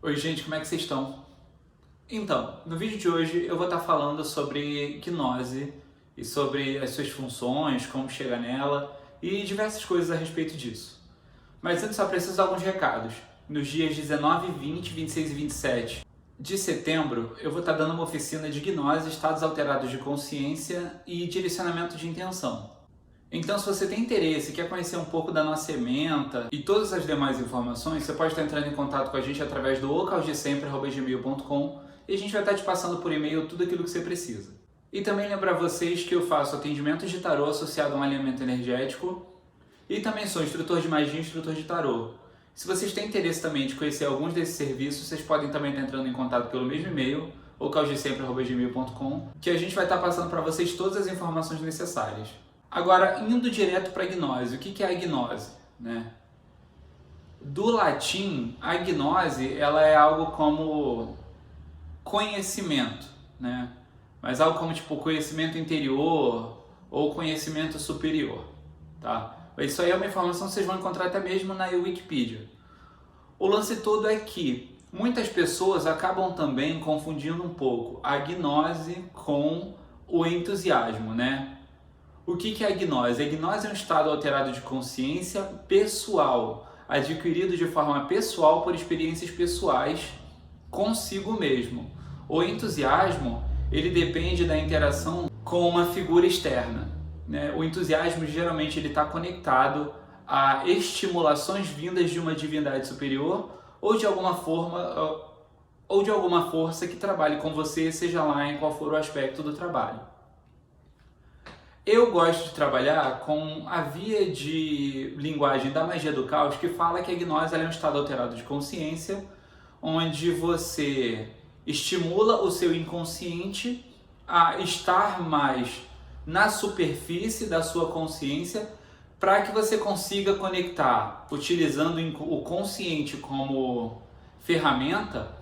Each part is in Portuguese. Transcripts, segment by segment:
Oi gente, como é que vocês estão? Então, no vídeo de hoje eu vou estar falando sobre gnose e sobre as suas funções, como chegar nela e diversas coisas a respeito disso. Mas antes só preciso de alguns recados. Nos dias 19, 20, 26 e 27 de setembro eu vou estar dando uma oficina de gnose, estados alterados de consciência e direcionamento de intenção. Então, se você tem interesse e quer conhecer um pouco da nossa ementa e todas as demais informações, você pode estar entrando em contato com a gente através do ocalgesempre@gmail.com e a gente vai estar te passando por e-mail tudo aquilo que você precisa. E também lembrar vocês que eu faço atendimento de tarô associado a um alinhamento energético e também sou instrutor de magia e instrutor de tarô. Se vocês têm interesse também de conhecer alguns desses serviços, vocês podem também estar entrando em contato pelo mesmo e-mail, ocalgesempre@gmail.com, que a gente vai estar passando para vocês todas as informações necessárias. Agora, indo direto para a gnose, o que é a gnose, né? Do latim, a gnose ela é algo como conhecimento, né? Mas algo como tipo conhecimento interior ou conhecimento superior, tá? Isso aí é uma informação que vocês vão encontrar até mesmo na Wikipedia. O lance todo é que muitas pessoas acabam também confundindo um pouco a gnose com o entusiasmo, né? O que é a gnose? A gnose é um estado alterado de consciência pessoal, adquirido de forma pessoal por experiências pessoais consigo mesmo. O entusiasmo, ele depende da interação com uma figura externa, né? O entusiasmo geralmente ele está conectado a estimulações vindas de uma divindade superior ou de alguma forma ou de alguma força que trabalhe com você, seja lá em qual for o aspecto do trabalho. Eu gosto de trabalhar com a via de linguagem da magia do caos que fala que a gnose é um estado alterado de consciência onde você estimula o seu inconsciente a estar mais na superfície da sua consciência para que você consiga conectar, utilizando o consciente como ferramenta,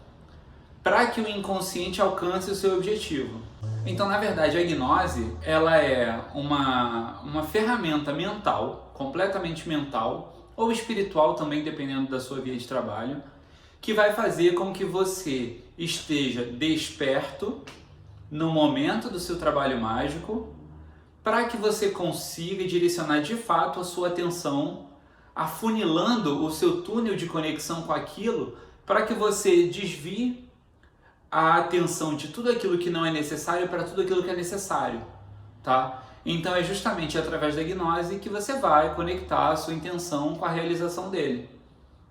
para que o inconsciente alcance o seu objetivo. Então, na verdade, a gnose ela é uma ferramenta mental, completamente mental, ou espiritual também, dependendo da sua via de trabalho, que vai fazer com que você esteja desperto no momento do seu trabalho mágico, para que você consiga direcionar de fato a sua atenção, afunilando o seu túnel de conexão com aquilo, para que você desvie a atenção de tudo aquilo que não é necessário para tudo aquilo que é necessário, tá? Então é justamente através da gnose que você vai conectar a sua intenção com a realização dele,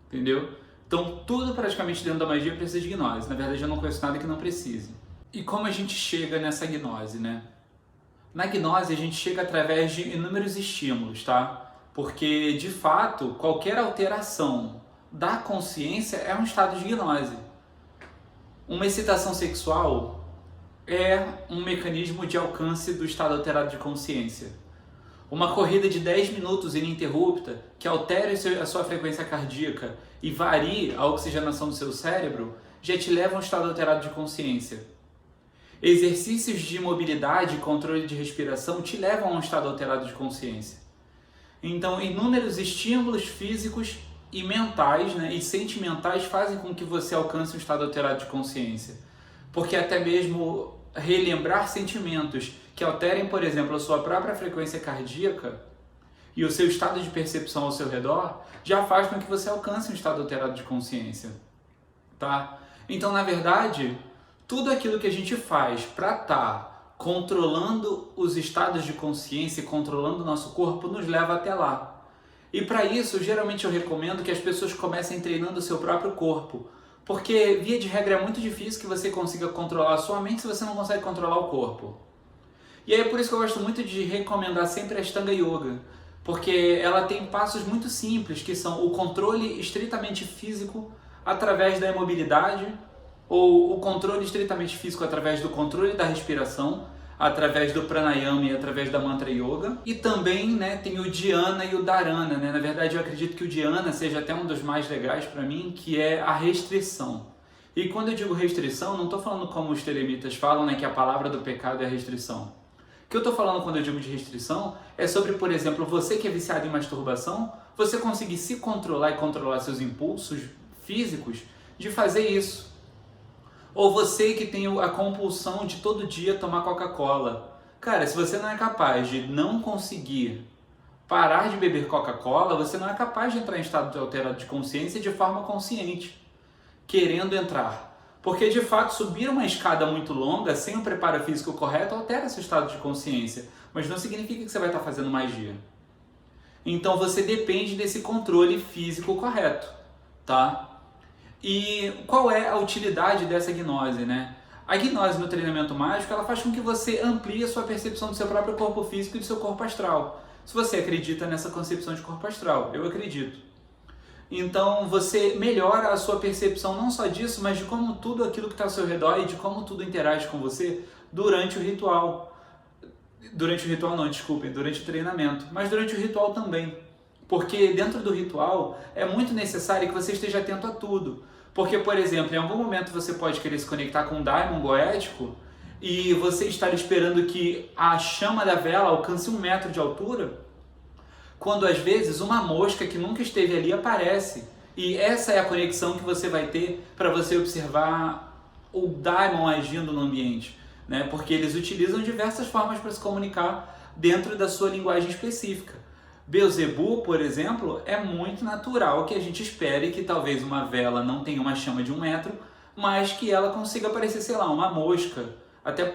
entendeu? Então tudo praticamente dentro da magia precisa de gnose. Na verdade eu não conheço nada que não precise. E como a gente chega nessa gnose, né? Na gnose a gente chega através de inúmeros estímulos, tá? Porque de fato qualquer alteração da consciência é um estado de gnose. Uma excitação sexual é um mecanismo de alcance do estado alterado de consciência. Uma corrida de 10 minutos ininterrupta que altere a sua frequência cardíaca e varie a oxigenação do seu cérebro já te leva a um estado alterado de consciência. Exercícios de mobilidade e controle de respiração te levam a um estado alterado de consciência. Então, inúmeros estímulos físicos e mentais, né, e sentimentais fazem com que você alcance um estado alterado de consciência. Porque até mesmo relembrar sentimentos que alterem, por exemplo, a sua própria frequência cardíaca e o seu estado de percepção ao seu redor, já faz com que você alcance um estado alterado de consciência, tá? Então, na verdade, tudo aquilo que a gente faz para estar controlando os estados de consciência e controlando o nosso corpo nos lva até lá. E para isso, geralmente eu recomendo que as pessoas comecem treinando o seu próprio corpo, porque via de regra é muito difícil que você consiga controlar a sua mente se você não consegue controlar o corpo. E aí é por isso que eu gosto muito de recomendar sempre a Ashtanga Yoga, porque ela tem passos muito simples, que são o controle estritamente físico através da imobilidade, ou o controle estritamente físico através do controle da respiração, através do pranayama e através da mantra yoga. E também, né, tem o dhyana e o dharana, né? Na verdade eu acredito que o dhyana seja até um dos mais legais para mim, que é a restrição. E quando eu digo restrição, não estou falando como os telemitas falam, né, que a palavra do pecado é a restrição. O que eu estou falando quando eu digo de restrição é sobre, por exemplo, você que é viciado em masturbação, você conseguir se controlar e controlar seus impulsos físicos de fazer isso. Ou você que tem a compulsão de todo dia tomar Coca-Cola. Cara, se você não é capaz de não conseguir parar de beber Coca-Cola, você não é capaz de entrar em estado alterado de consciência de forma consciente, querendo entrar. Porque de fato subir uma escada muito longa sem o preparo físico correto altera seu estado de consciência, mas não significa que você vai estar fazendo magia. Então você depende desse controle físico correto, tá? E qual é a utilidade dessa gnose, né? A gnose no treinamento mágico, ela faz com que você amplie a sua percepção do seu próprio corpo físico e do seu corpo astral. Se você acredita nessa concepção de corpo astral, eu acredito. Então você melhora a sua percepção não só disso, mas de como tudo aquilo que está ao seu redor e de como tudo interage com você durante o ritual. Durante o ritual não, desculpem, durante o treinamento, mas durante o ritual também. Porque dentro do ritual é muito necessário que você esteja atento a tudo. Porque, por exemplo, em algum momento você pode querer se conectar com um daimon goético e você estar esperando que a chama da vela alcance 1 metro de altura, quando às vezes uma mosca que nunca esteve ali aparece. E essa é a conexão que você vai ter para você observar o daimon agindo no ambiente, né? Porque eles utilizam diversas formas para se comunicar dentro da sua linguagem específica. Beelzebub, por exemplo, é muito natural que a gente espere que talvez uma vela não tenha uma chama de 1 metro, mas que ela consiga parecer, sei lá, uma mosca.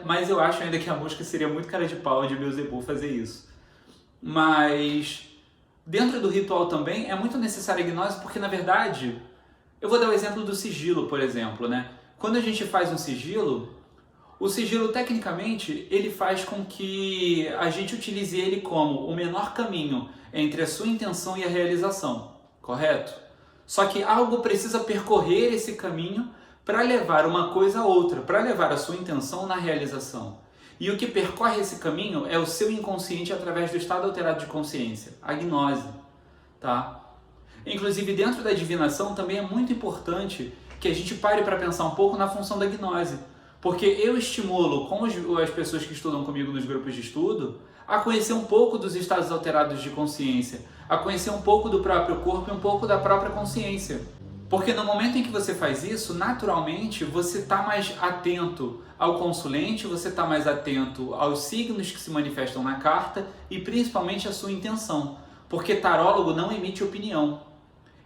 Mas eu acho ainda que a mosca seria muito cara de pau de Beelzebub fazer isso. Mas dentro do ritual também é muito necessária a gnose, porque na verdade, eu vou dar o exemplo do sigilo, por exemplo, né? Quando a gente faz um sigilo, o sigilo, tecnicamente, ele faz com que a gente utilize ele como o menor caminho entre a sua intenção e a realização, correto? Só que algo precisa percorrer esse caminho para levar uma coisa a outra, para levar a sua intenção na realização. E o que percorre esse caminho é o seu inconsciente através do estado alterado de consciência, a gnose, tá? Inclusive, dentro da divinação também é muito importante que a gente pare para pensar um pouco na função da gnose. Porque eu estimulo com as pessoas que estudam comigo nos grupos de estudo a conhecer um pouco dos estados alterados de consciência, a conhecer um pouco do próprio corpo e um pouco da própria consciência. Porque no momento em que você faz isso, naturalmente você está mais atento ao consulente, você está mais atento aos signos que se manifestam na carta e principalmente à sua intenção. Porque tarólogo não emite opinião.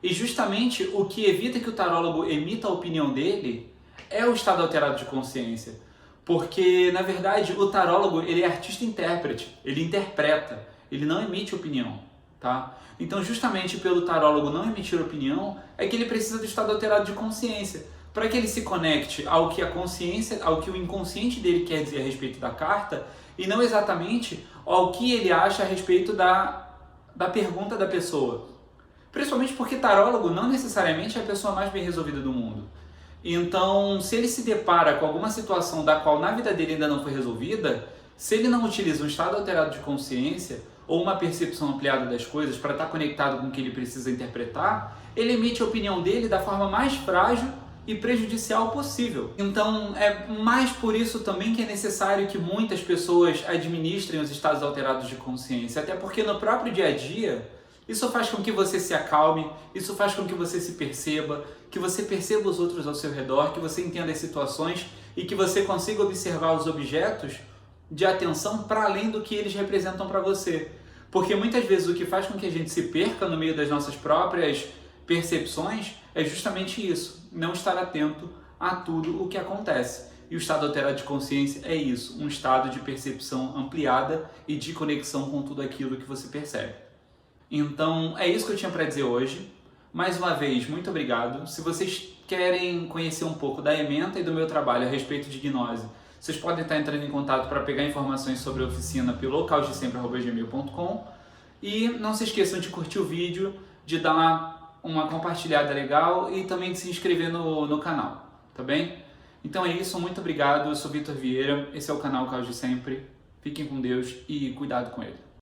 E justamente o que evita que o tarólogo emita a opinião dele é o estado alterado de consciência, porque na verdade o tarólogo ele é artista-intérprete, ele interpreta, ele não emite opinião, tá? Então justamente pelo tarólogo não emitir opinião é que ele precisa do estado alterado de consciência, para que ele se conecte ao que a consciência, ao que o inconsciente dele quer dizer a respeito da carta e não exatamente ao que ele acha a respeito da pergunta da pessoa. Principalmente porque tarólogo não necessariamente é a pessoa mais bem resolvida do mundo. Então, se ele se depara com alguma situação da qual na vida dele ainda não foi resolvida, se ele não utiliza um estado alterado de consciência ou uma percepção ampliada das coisas para estar conectado com o que ele precisa interpretar, ele emite a opinião dele da forma mais frágil e prejudicial possível. Então, é mais por isso também que é necessário que muitas pessoas administrem os estados alterados de consciência, até porque no próprio dia a dia, isso faz com que você se acalme, isso faz com que você se perceba, que você perceba os outros ao seu redor, que você entenda as situações e que você consiga observar os objetos de atenção para além do que eles representam para você. Porque muitas vezes o que faz com que a gente se perca no meio das nossas próprias percepções é justamente isso, não estar atento a tudo o que acontece. E o estado alterado de consciência é isso, um estado de percepção ampliada e de conexão com tudo aquilo que você percebe. Então, é isso que eu tinha para dizer hoje. Mais uma vez, muito obrigado. Se vocês querem conhecer um pouco da ementa e do meu trabalho a respeito de gnose, vocês podem estar entrando em contato para pegar informações sobre a oficina pelo localdesempre@gmail.com. E não se esqueçam de curtir o vídeo, de dar uma compartilhada legal e também de se inscrever no canal, tá bem? Então é isso, muito obrigado. Eu sou Vitor Vieira, esse é o canal Caos de Sempre. Fiquem com Deus e cuidado com ele.